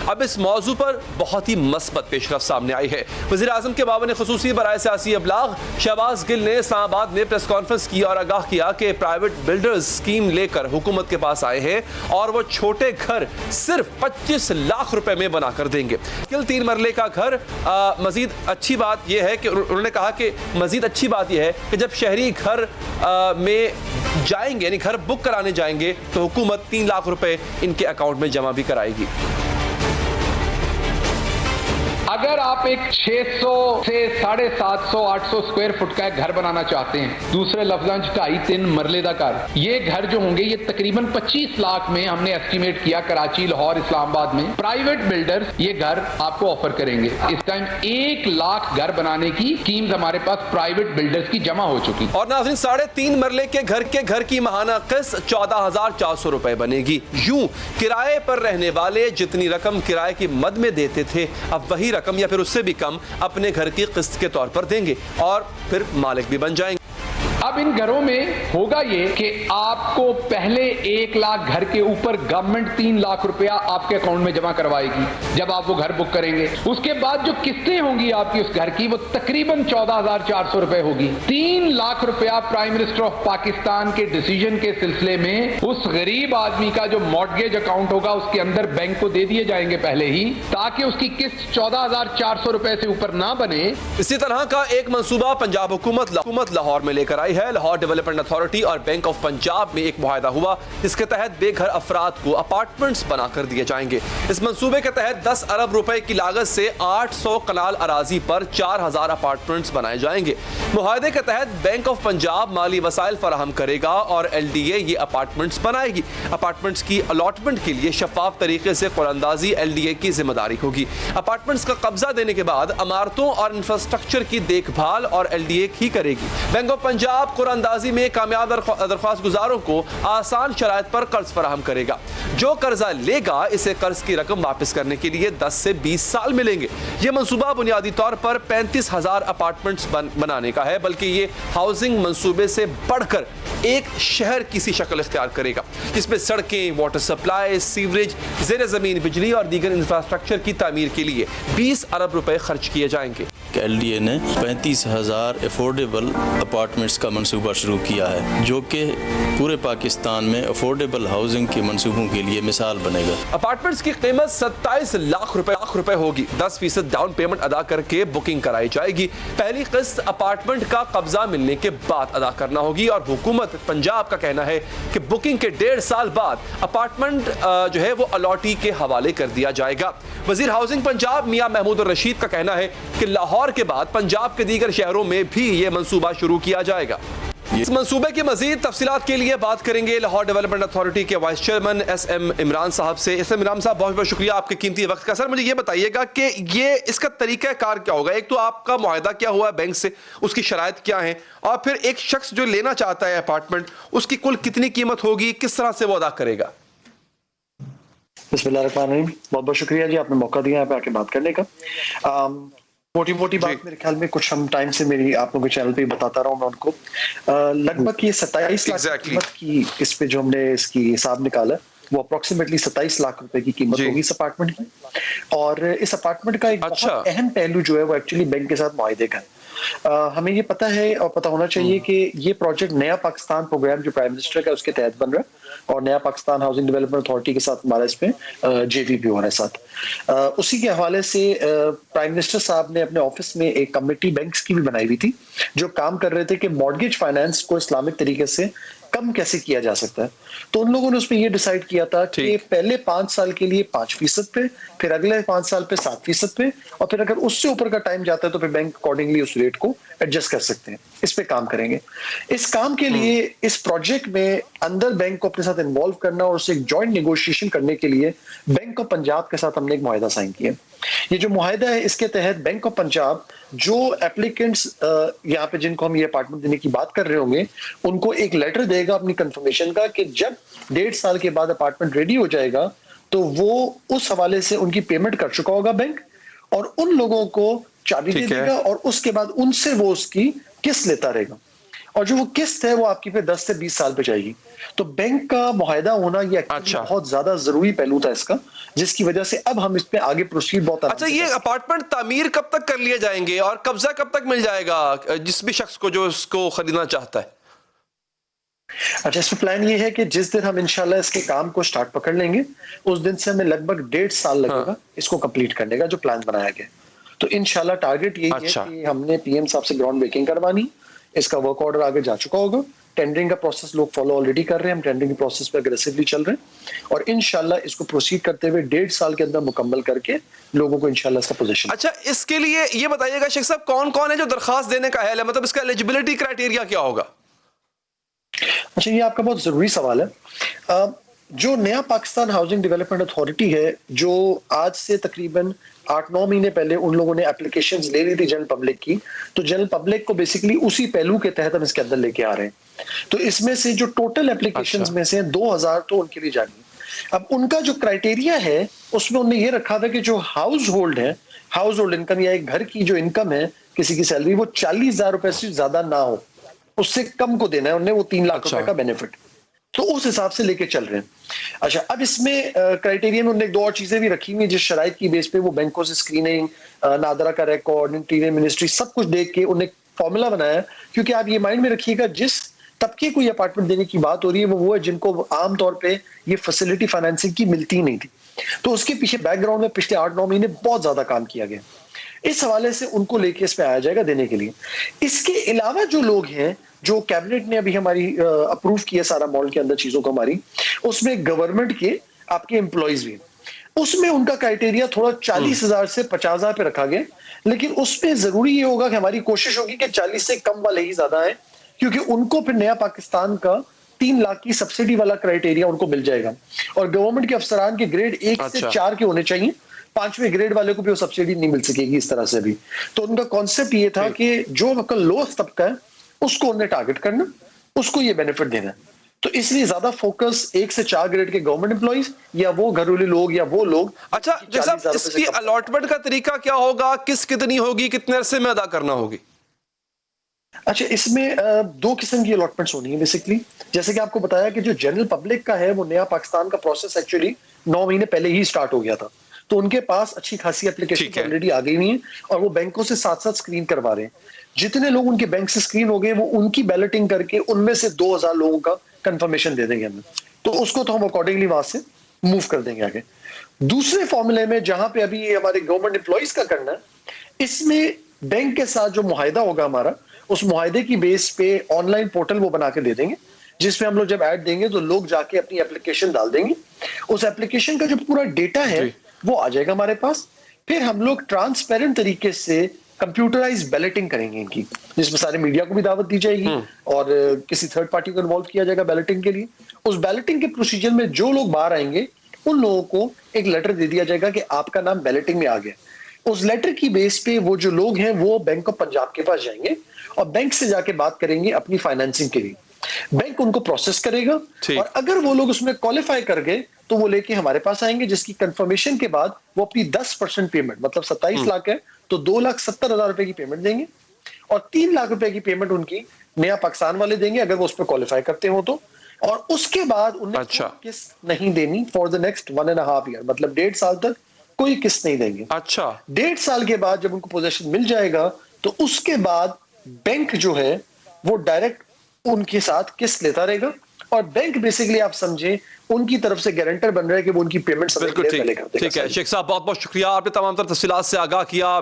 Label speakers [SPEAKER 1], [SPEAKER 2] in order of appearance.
[SPEAKER 1] अब इस मौजू पर बहुत ही मस्बत पेशरफ सामने आई है। वज़ीर आज़म के मामले खुसूसी बराए सियासी अबलाग शहबाज गिल ने इस्लामाबाद में प्रेस कॉन्फ्रेंस की और आगाह किया कि प्राइवेट बिल्डर्स स्कीम लेकर हुकूमत के पास आए हैं और वो छोटे घर सिर्फ 25 लाख रुपए में बना कर देंगे। 3 मरले का घर। मजीद अच्छी बात यह है कि उन्होंने कहा कि मजीद अच्छी बात यह है कि जब शहरी घर में जाएंगे, यानी घर बुक कराने जाएंगे, तो हुकूमत 3 लाख रुपए इनके अकाउंट में जमा भी कराएगी।
[SPEAKER 2] अगर आप एक 600 से 750 800 स्क्वायर फुट का घर बनाना चाहते हैं, दूसरे लफ्जां 2.5-3 मरले का घर, ये घर जो होंगे ये तकरीबन 25 लाख में हमने एस्टिमेट किया कराची, लाहौर, इस्लामाबाद में प्राइवेट बिल्डर्स ये घर आपको ऑफर करेंगे। इस टाइम 1 लाख घर बनाने की स्कीम्स हमारे पास प्राइवेट बिल्डर्स की जमा हो चुकी।
[SPEAKER 1] और नाज़रीन 3.5 मरले के घर की माहाना किस्त 14,400 रुपए बनेगी। यूं किराए पर रहने वाले जितनी रकम किराए की मद में देते थे, अब वही रकम या फिर उससे भी कम अपने घर की किस्त के तौर पर देंगे और फिर मालिक भी बन जाएंगे।
[SPEAKER 2] अब इन घरों में होगा ये कि आपको पहले 1 लाख घर के ऊपर गवर्नमेंट 3 लाख रुपया आपके अकाउंट में जमा करवाएगी जब आप वो घर बुक करेंगे। उसके बाद जो किस्तें होंगी आपकी उस घर की वो तकरीबन 14,400 रुपए होगी। 3 लाख रुपया प्राइम मिनिस्टर ऑफ पाकिस्तान के डिसीजन के सिलसिले में उस गरीब आदमी का जो मॉर्टगेज अकाउंट होगा उसके अंदर बैंक को दे दिए जाएंगे पहले ही, ताकि उसकी किस्त 14,400 रुपए से ऊपर ना बने।
[SPEAKER 1] इसी तरह का एक मंसूबा पंजाब हुकूमत लाहौर में लेकर आई है। लाहौर डेवलपमेंट अथॉरिटी और बैंक ऑफ पंजाब में एक मुआहदा हुआ जिसके तहत बेघर अफराद को अपार्टमेंट्स बनाकर दिए जाएंगे। इस मंसूबे के तहत 10 अरब रुपए की लागत से 800 कनाल अराजी पर 4,000 अपार्टमेंट्स बनाए जाएंगे। मुआहदे के तहत बैंक ऑफ पंजाब माली वसाइल फराहम करेगा और LDA ये अपार्टमेंट्स बनाएगी। अपार्टमेंट्स की अलॉटमेंट के लिए शफाफ तरीके से कुरानंदाजी LDA की जिम्मेदारी होगी। अपार्टमेंट्स का कब्जा देने के बाद इमारतों और इंफ्रास्ट्रक्चर की देखभाल और LDA ही करेगी। बैंक ऑफ पंजाब कुरानंदाजी में कामयाब दरख्वास्त गुजारों को आसान शराइत पर कर्ज फराहम करेगा। जो कर्जा लेगा इसे कर्ज की रकम वापस करने के लिए 10 से 20 साल मिलेंगे। यह मंसूबा बुनियादी तौर पर 35,000 अपार्टमेंट्स बनाने का है, बल्कि ये हाउसिंग मंसूबे से बढ़कर एक शहर की सी शक्ल इख्तियार करेगा जिसमें सड़कें, वाटर सप्लाई, सीवरेज, ज़ेर ज़मीन बिजली और दीगर इंफ्रास्ट्रक्चर की तामीर के लिए 20 अरब रुपए खर्च किए जाएंगे।
[SPEAKER 3] LDA ने 35,000 अफोर्डेबल अपार्टमेंट्स का मंसूबा शुरू किया है, जो कि पूरे पाकिस्तान में अफोर्डेबल हाउसिंग के मंसूबों के लिए मिसाल बनेगा।
[SPEAKER 1] अपार्टमेंट्स की कीमत 27 लाख रुपए होगी। 10% डाउन पेमेंट अदा करके बुकिंग कराई जाएगी। पहली किस्त अपार्टमेंट का कब्जा मिलने के बाद अदा करना होगी और हुकूमत पंजाब का कहना है कि बुकिंग के 1.5 साल बाद अपार्टमेंट जो है वो अलॉटी के हवाले कर दिया जाएगा। वजीर हाउसिंग पंजाब मियां महमूद रशीद का कहना है कि लाहौर के बाद पंजाब के दीगर शहरों में भी ये मंसूबा शुरू किया जाएगा। इस मंसूबे की मजीद तफसीलात के लिए बात करेंगे लाहौर डेवलपमेंट अथॉरिटी के वाइस चेयरमैन SM इमरान साहब से। SM इमरान साहब, बहुत बहुत शुक्रिया आपके कीमती वक्त का। सर, मुझे ये बताइएगा कि ये इसका तरीका कार क्या होगा? एक तो आपका मुआहदा क्या हुआ बैंक से, उसकी शराइत क्या है, और फिर एक शख्स जो लेना चाहता है अपार्टमेंट, उसकी कुल कितनी कीमत होगी, किस तरह से वो अदा करेगा?
[SPEAKER 4] बिस्मिल्लाहिर्रहमानिर्रहीम। बहुत बहुत शुक्रिया जी, आपने मौका दिया यहाँ पे आके बात करने का। मोटी बात मेरे ख्याल में कुछ हम टाइम से मेरी आप लोगों के चैनल पे बताता रहा हूँ मैं उनको। लगभग ये 27 लाख कीमत की इस पे जो हमने इसकी हिसाब निकाला वो अप्रोक्सीमेटली 27 लाख रुपए की कीमत होगी इस अपार्टमेंट की। और इस अपार्टमेंट का एक बहुत अहम पहलू जो है वो एक्चुअली बैंक के साथ मुआहदे का है। हमें ये पता है और पता होना चाहिए कि ये प्रोजेक्ट नया पाकिस्तान प्रोग्राम जो प्राइम मिनिस्टर का उसके तहत बन रहा है और नया पाकिस्तान हाउसिंग डेवलपमेंट अथॉरिटी के साथ हमारा इसमें JV भी हो रहा है साथ। उसी के हवाले से प्राइम मिनिस्टर साहब ने अपने ऑफिस में एक कमेटी बैंक्स की भी बनाई हुई थी जो काम कर रहे थे कि मॉर्गेज फाइनेंस को इस्लामिक तरीके से कम कैसे किया जा सकता है। तो उन लोगों ने उसमें ये डिसाइड किया था कि पहले 5 साल के लिए 5% पे, फिर अगले 5 साल पे 7% पे, और फिर अगर उससे ऊपर का टाइम जाता है तो फिर बैंक अकॉर्डिंगली उस रेट को एडजस्ट कर सकते हैं। इस पे काम करेंगे। इस काम के लिए इस प्रोजेक्ट में अंदर बैंक को अपने साथ इन्वॉल्व करना और उससे एक जॉइंट नेगोशिएशन करने के लिए बैंक ऑफ पंजाब के साथ हमने एक मुआहदा साइन किया। ये जो मुआहदा है इसके तहत बैंक ऑफ पंजाब जो एप्लीकेंट्स यहाँ पे जिनको हम ये अपार्टमेंट देने की बात कर रहे होंगे उनको एक लेटर देगा अपनी कंफर्मेशन का कि जब 1.5 साल के बाद अपार्टमेंट रेडी हो जाएगा तो वो उस हवाले से उनकी पेमेंट कर चुका होगा बैंक, और उन लोगों को चाबी दे देगा और उसके बाद उनसे वो उसकी किस्त लेता रहेगा। और जो वो किस्त है वो आपकी फिर 10 से 20 साल पे जाएगी। तो बैंक का मुआहदा होना ये
[SPEAKER 1] अच्छा।
[SPEAKER 4] बहुत ज्यादा जरूरी पहलू था इसका, जिसकी वजह से अब हम इस पे आगे प्रोसीड बहुत आराम
[SPEAKER 1] अच्छा,
[SPEAKER 4] से
[SPEAKER 1] ये
[SPEAKER 4] कर सकते
[SPEAKER 1] अपार्टमेंट तामीर कब तक कर लिए जाएंगे और कब्जा कब तक मिल जाएगा जिस भी शख्स को जो इसको खरीदना चाहता है?
[SPEAKER 4] हैं। अच्छा, इसमें प्लान ये है कि जिस दिन हम इंशाल्लाह इसके काम को स्टार्ट पकड़ लेंगे, उस दिन से हमें लगभग 1.5 साल लगेगा इसको कंप्लीट करने का, जो प्लान बनाया गया। तो इंशाल्लाह टारगेट यही
[SPEAKER 1] अच्छा।
[SPEAKER 4] है कि हमने पीएम साहब से ग्राउंड ब्रेकिंग करवानी, इसका वर्क ऑर्डर आगे जा चुका होगा, टेंडरिंग का प्रोसेस लोग फॉलो ऑलरेडी कर रहे हैं, हम टेंडरिंग के प्रोसेस पे अग्रेसिवली चल रहे हैं और इंशाल्लाह इसको प्रोसीड करते हुए 1.5 साल के अंदर मुकम्मल करके लोगों को इंशाल्लाह इसका पोजीशन।
[SPEAKER 1] अच्छा, इसके लिए ये बताइएगा शेख साहब, कौन कौन है जो दरखास्त देने का है, मतलब इसका एलिजिबिलिटी क्राइटेरिया क्या होगा?
[SPEAKER 4] अच्छा, ये आपका बहुत जरूरी सवाल है। जो नया पाकिस्तान हाउसिंग डेवलपमेंट अथॉरिटी है, जो आज से तकरीबन 8-9 महीने पहले उन लोगों ने एप्लीकेशंस ले ली थी जनरल पब्लिक की, तो जनरल पब्लिक को बेसिकली उसी पहलू के तहत हम इसके अंदर लेके आ रहे हैं। तो इसमें से जो टोटल एप्लीकेशंस में से 2000 तो उनके लिए जानी। अब उनका जो क्राइटेरिया है उसमें उन्होंने ये रखा था कि जो हाउस होल्ड है, हाउस होल्ड इनकम या एक घर की जो इनकम है किसी की सैलरी, वो 40,000 रुपए से ज्यादा ना हो, उससे कम को देना है उन्हें वो 3 लाख रुपए का बेनिफिट। तो उस हिसाब से लेके चल रहे हैं। अच्छा, अब इसमें क्राइटेरिया में उन्होंने 2 और चीजें भी रखी हुई, जिस शराइत की बेस पे वो बैंकों से स्क्रीनिंग, नादरा का रिकॉर्ड, इंटीरियर मिनिस्ट्री सब कुछ देख के उन्हें फॉर्मूला बनाया। क्योंकि आप ये माइंड में रखिएगा, जिस तबके को ये अपार्टमेंट देने की बात हो रही है वो है जिनको आमतौर पे ये फैसिलिटी फाइनेंसिंग की मिलती नहीं थी। तो उसके पीछे बैकग्राउंड में पिछले 8-9 महीने बहुत ज्यादा काम किया गया। इस हवाले से उनको लेके इस पे आया जाएगा देने के लिए। इसके अलावा जो लोग हैं, जो कैबिनेट ने अभी हमारी अप्रूव किया सारा मॉडल के अंदर चीजों को हमारी, उसमें गवर्नमेंट के आपके एम्प्लॉयज भी हैं, उसमें उनका क्राइटेरिया थोड़ा 40,000 से 50,000 पे रखा गया। लेकिन उसमें जरूरी ये होगा कि हमारी कोशिश होगी कि 40 से कम वाले ही ज्यादा है, क्योंकि उनको फिर नया पाकिस्तान का 3 लाख की सब्सिडी वाला क्राइटेरिया उनको मिल जाएगा। और गवर्नमेंट के अफसरान के ग्रेड 1 से 4 के होने चाहिए, 5वें ग्रेड वाले को भी वो सब्सिडी नहीं मिल सकेगी इस तरह से भी। तो उनका कॉन्सेप्ट ये था कि जो आपका लोएस्ट तबका है उसको उन्हें टारगेट करना, उसको ये बेनिफिट देना। तो इसलिए ज्यादा फोकस 1 से 4 ग्रेड के गवर्नमेंट एम्प्लॉइज या वो घरेलू लोग या वो लोग।
[SPEAKER 1] अच्छा जैसा इसकी अलॉटमेंट का तरीका क्या होगा, कितनी होगी, कितने अरसे में अदा करना होगी?
[SPEAKER 4] अच्छा, इसमें 2 किस्म की अलॉटमेंट्स होनी है बेसिकली। जैसे कि आपको बताया कि जो जनरल पब्लिक का है वो नया पाकिस्तान का प्रोसेस एक्चुअली 9 महीने पहले ही स्टार्ट हो गया था। तो उनके पास अच्छी खासी एप्लीकेशन ऑलरेडी आ गई हुई है और वो बैंकों से साथ साथ स्क्रीन करवा रहे हैं। जितने लोग उनके बैंक से स्क्रीन हो गए वो उनकी बैलेटिंग करके उनमें से 2000 लोगों का कंफर्मेशन दे देंगे हमें। तो उसको तो हम अकॉर्डिंगली वहां से मूव कर देंगे आगे। दूसरे फॉर्मूले में जहां पे अभी हमारे गवर्नमेंट एम्प्लॉइज का करना है, इसमें बैंक के साथ जो मुआहिदा होगा हमारा, उस मुआहिदे की बेस पे ऑनलाइन पोर्टल वो बना के दे देंगे, जिसमें हम लोग जब ऐड देंगे तो लोग जाके अपनी एप्लीकेशन डाल देंगे। उस एप्लीकेशन का जो पूरा डेटा है वो आ जाएगा हमारे पास। फिर हम लोग ट्रांसपेरेंट तरीके से कंप्यूटराइज बैलेटिंग करेंगे इनकी, जिसमें सारे मीडिया को भी दावत दी जाएगी और किसी थर्ड पार्टी को इन्वॉल्व किया जाएगा बैलेटिंग के लिए। उस बैलेटिंग के प्रोसीजर में जो लोग बाहर आएंगे उन लोगों को एक लेटर दे दिया जाएगा कि आपका नाम बैलेटिंग में आ गया। उस लेटर की बेस पे वो जो लोग हैं वो बैंक ऑफ पंजाब के पास जाएंगे और बैंक से जाके बात करेंगे अपनी फाइनेंसिंग के लिए। बैंक उनको प्रोसेस करेगा और अगर वो लोग उसमें क्वालिफाई कर गए तो वो लेके हमारे पास आएंगे, जिसकी कंफर्मेशन के बाद वो अपनी 10% पेमेंट, मतलब 27 लाख है तो 2,70,000 रुपए की पेमेंट देंगे और 3 लाख रुपए की पेमेंट उनकी नया पाकिस्तान वाले देंगे अगर वो उस पर क्वालिफाई करते हो तो। और उसके बाद उन्हें किस्त नहीं देनी फॉर द नेक्स्ट 1.5 ईयर, मतलब 1.5 साल तक कोई किस्त नहीं देंगे।
[SPEAKER 1] अच्छा,
[SPEAKER 4] 1.5 साल के बाद जब उनको पोजीशन मिल जाएगा तो उसके बाद बैंक जो है वो डायरेक्ट उनके साथ किस्त लेता रहेगा और बैंक बेसिकली आप समझे उनकी तरफ से गारंटर बन रहा है कि वो उनकी पेमेंट
[SPEAKER 1] बिल्कुल ठीक है। शेख साहब बहुत बहुत शुक्रिया, आपने तमाम तर तफसीलात से आगाह किया।